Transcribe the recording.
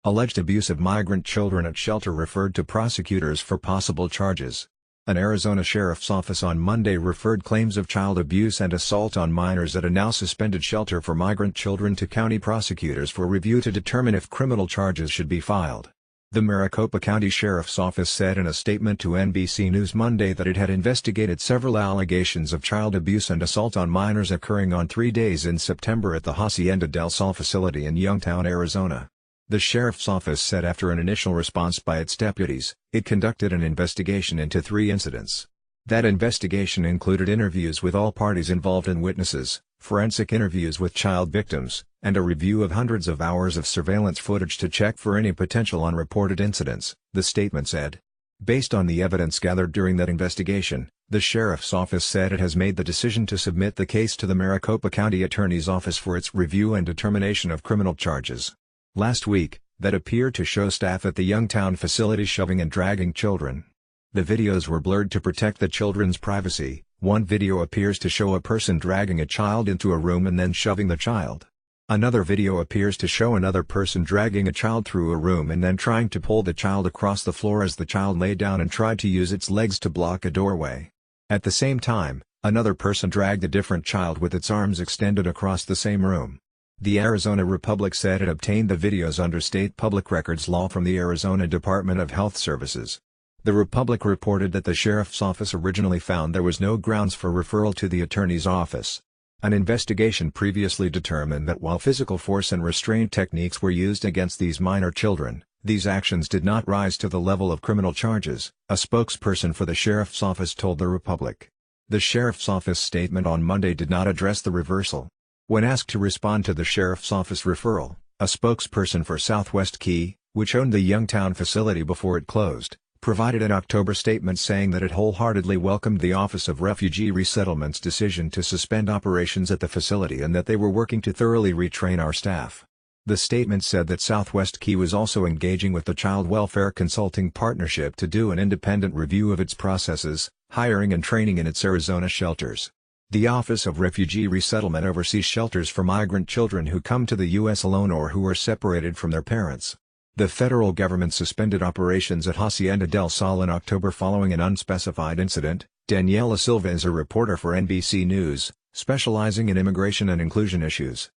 Alleged abuse of migrant children at shelter referred to prosecutors for possible charges. An Arizona sheriff's office on Monday referred claims of child abuse and assault on minors at a now-suspended shelter for migrant children to county prosecutors for review to determine if criminal charges should be filed. The Maricopa County Sheriff's Office said in a statement to NBC News Monday that it had investigated several allegations of child abuse and assault on minors occurring on 3 days in September at the Hacienda del Sol facility in Youngtown, Arizona. The Sheriff's Office said after an initial response by its deputies, it conducted an investigation into 3 incidents. That investigation included interviews with all parties involved and witnesses, forensic interviews with child victims, and a review of hundreds of hours of surveillance footage to check for any potential unreported incidents, the statement said. Based on the evidence gathered during that investigation, the Sheriff's Office said it has made the decision to submit the case to the Maricopa County Attorney's Office for its review and determination of criminal charges. Last week, that appeared to show staff at the Youngtown facility shoving and dragging children. The videos were blurred to protect the children's privacy. One video appears to show a person dragging a child into a room and then shoving the child. Another video appears to show another person dragging a child through a room and then trying to pull the child across the floor as the child lay down and tried to use its legs to block a doorway. At the same time, another person dragged a different child with its arms extended across the same room. The Arizona Republic said it obtained the videos under state public records law from the Arizona Department of Health Services. The Republic reported that the Sheriff's Office originally found there was no grounds for referral to the Attorney's Office. An investigation previously determined that while physical force and restraint techniques were used against these minor children, these actions did not rise to the level of criminal charges, a spokesperson for the Sheriff's Office told the Republic. The Sheriff's Office statement on Monday did not address the reversal. When asked to respond to the Sheriff's Office referral, a spokesperson for Southwest Key, which owned the Youngtown facility before it closed, provided an October statement saying that it wholeheartedly welcomed the Office of Refugee Resettlement's decision to suspend operations at the facility and that they were working to thoroughly retrain our staff. The statement said that Southwest Key was also engaging with the Child Welfare Consulting Partnership to do an independent review of its processes, hiring and training in its Arizona shelters. The Office of Refugee Resettlement oversees shelters for migrant children who come to the U.S. alone or who are separated from their parents. The federal government suspended operations at Hacienda del Sol in October following an unspecified incident. Daniela Silva is a reporter for NBC News, specializing in immigration and inclusion issues.